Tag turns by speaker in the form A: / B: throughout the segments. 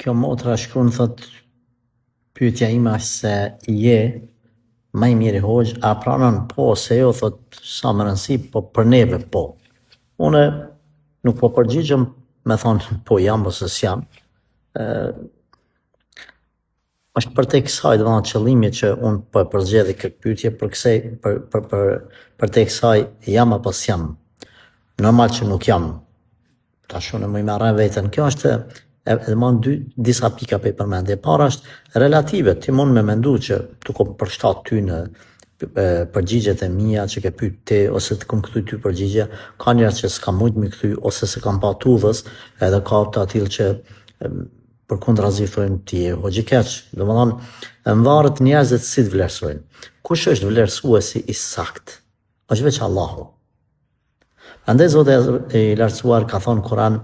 A: Kjo motra shkruan thot pyetja ime është se je më i miri hoxh, a pranon po se jo thot sa më rëndësi, po për neve po. Une nuk po përgjigjem me thonë po jam ose s'jam. Është për te kësaj dhe qëllimi që unë po e përzgjedhi këtë pyetje për te kësaj jam apo s'jam. Normal që nuk jam. Tash unë më i marrë veten. Kjo është edhe më disa pika për i përmendje. Para është relative, ti mund me mendu që të kom përshtat ty në përgjigjet e mia që ke pyet ti ose të kom këthy ty përgjigje, ka njerëz që s'kam mujt me këthy ose se kam pa tudhës, edhe ka të atill që përkundrazi thonë ti je hoxh i keq. Domethënë varet njerëzit si të vlerësojnë. Kush është vlerësuesi i sakt? Është veç Allahu. Andaj Zoti i lartësuar ka thonë Kur'an,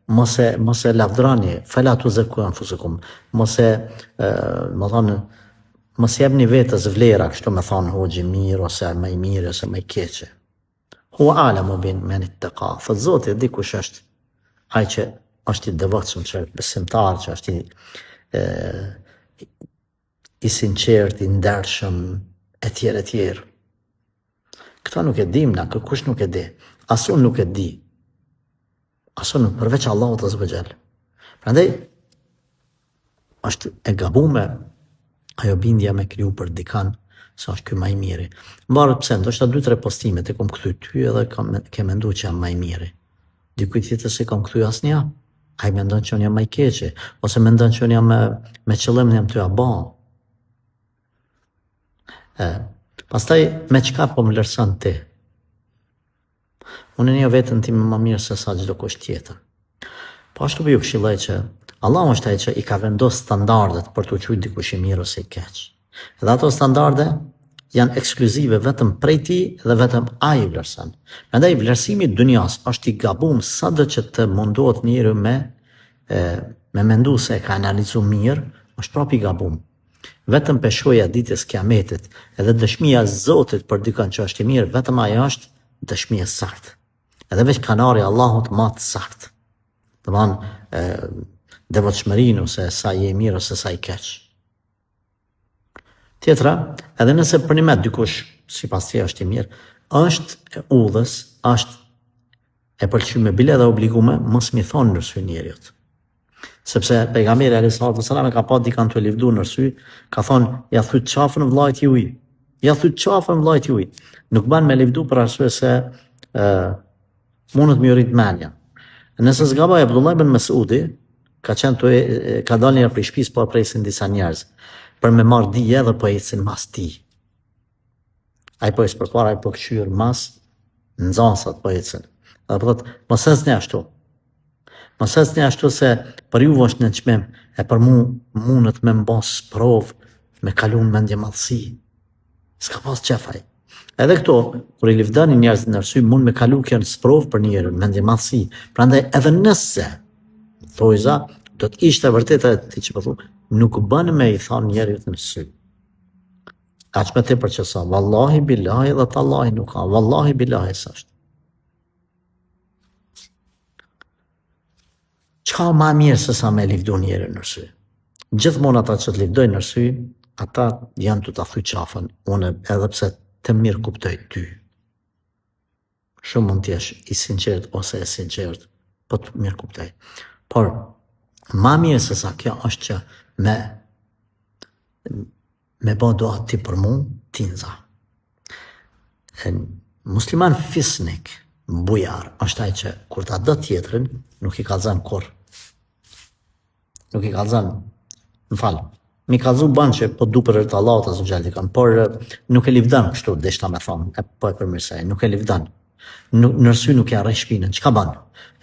A: mos e lavdrani, fala tuzaku anfusakum. Mos jepni vetes vlera, kështu me thonë hoxh i mirë ose më i mirë ose më i keq. Huwa a'lamu biman ittaqa. Fa Zoti di kush është ai që është i devotshëm, që është besimtar, që është i sinqert, i ndershëm, etj. Këta nuk e dim na, kush nuk e di. As unë nuk e di. As unë përveç Allahut azza wa jall. Prandaj është e gabuar ajo bindja me kriju për dikan sa është ky më i miri. Mbarë pse, ndoshta 2-3 postime të kom kthy ty edhe ke menduar që jam më i miri. Dikujt tjetër se kam kthy asnjë. Ai mendon që unë jam më i keq, ose mendon që unë jam me qëllim jam ty aba. Pastaj me çka po më lërson ti? Unë një vetën tim më mirë se sa çdo kush tjetër. Po ashtu ju këshilloj që Allahu është ai që i ka vendosur standardet për të qujtë dikush i mirë ose i keq. Edhe ato standarde janë ekskluzive vetëm prej ti dhe vetëm ai i vlerëson. Prandaj vlerësimi i dunjas është i gabuar sado që të mundohet njeriu me mendu se e ka analizuar mirë, është prapë i gabuar. Vetëm peshoja ditës kiametit edhe dëshmia e Zotit për dikën që është i mirë, vetëm ajo është dëshmia e saktë. Edhe veç kanari Allahut më të saktë. Domethënë devotshmërinë ose sa je i mirë ose sa i keq. Tjetra, edhe nëse për një met dikush sipas tij është i mirë, është e udhës, është e pëlqyer me bile dhe obligume, mos mi thonë në sy njeriut. Sepse pejgamberi alayhis salam ka pa dikant të lëvdu në sy, ka thonë ja thyt qafën vllajt juaj. Ja thyt qafën vllajt juaj. Nuk ban me lëvdu për arsye se mundet më rrit mendja. Nëse zgaboj Abdullah ibn Mas'udi ka dalë një prej shtëpisë po presin disa njerëz për me marrë dije dhe po ecin mas tij. Ai po is përpara ai po kthyer mas nxansat po ecin. Dhe po thotë mos ecni ashtu. Mos ecni ashtu se për ju është në çmim, e për mundet me mbos provë, me kalun mendje madhësi. S'ka pas qefaj. Edhe këto, kur i lëvdani njerëzit në arsye, mund me kalu kjo në sprovë për njerën, mendje madhësi. Prandaj edhe nëse thojza, do të ishte vërtet ti që po thu, nuk bën me i thonë njerit në sy. Aq me tepër që sa, vallahi billahi dhe tallahi nuk ka, vallahi billahi s'është. Çka më mirë se sa me lëvdu njerën në sy? Gjithmonë ata që të lëvdojnë në sy, ata janë të ta thy qafën, unë edhe pse të mirë kuptoj ty. Shumë mund t'jesh i sinqert ose e sinqert, po të mirë kuptoj. Por, ma mirë se sa kjo është që me bo doa ti për mu, tinza. Musliman fisnik, bujar, është ai që kur ta dë tjetrin, nuk i kallzon kurr. Nuk i kallzon, më falë. Mi kallzu ban që po du për rrët Allahut azza wa jall, por nuk e livdan kështu, deshta me thonë, po e përmirësoj, nuk e livdan. Në sy nuk ja rrej shpinën, çka ban?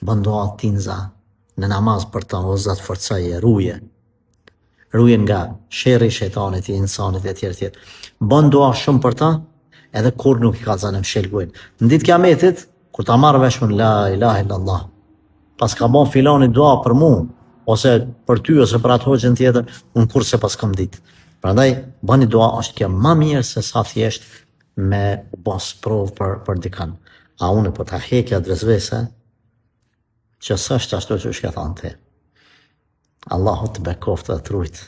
A: Ban doa tinza në namaz për të o Zot forcoje, ruje nga sherri i shejtanit, i insanit e tjerë. Ban doa shumë për ta, edhe kur nuk i kallzon mshelguin. Në ditë kiametit, kur ta marrë vesh unë la ilaha illallah, pas ka ban filani doa për mu, ose për ty, ose për atë hoxhën tjetër, unë kur se pas kam ditë. Prandaj, bani dua është kjo ma mirë se sa thjesht me bos provë për dikan. A unë po ta hekja dresvese, që s'është ashtu që shka thanë te. Allahu të bekoft dhe të rujt.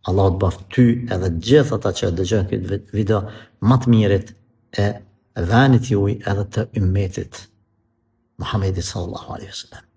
A: Allahu të baft ty edhe gjithë ata që dëgjojnë këtë video më të mirit e venit juaj edhe të ummetit Muhamedi sallallahu alaihi wasallam.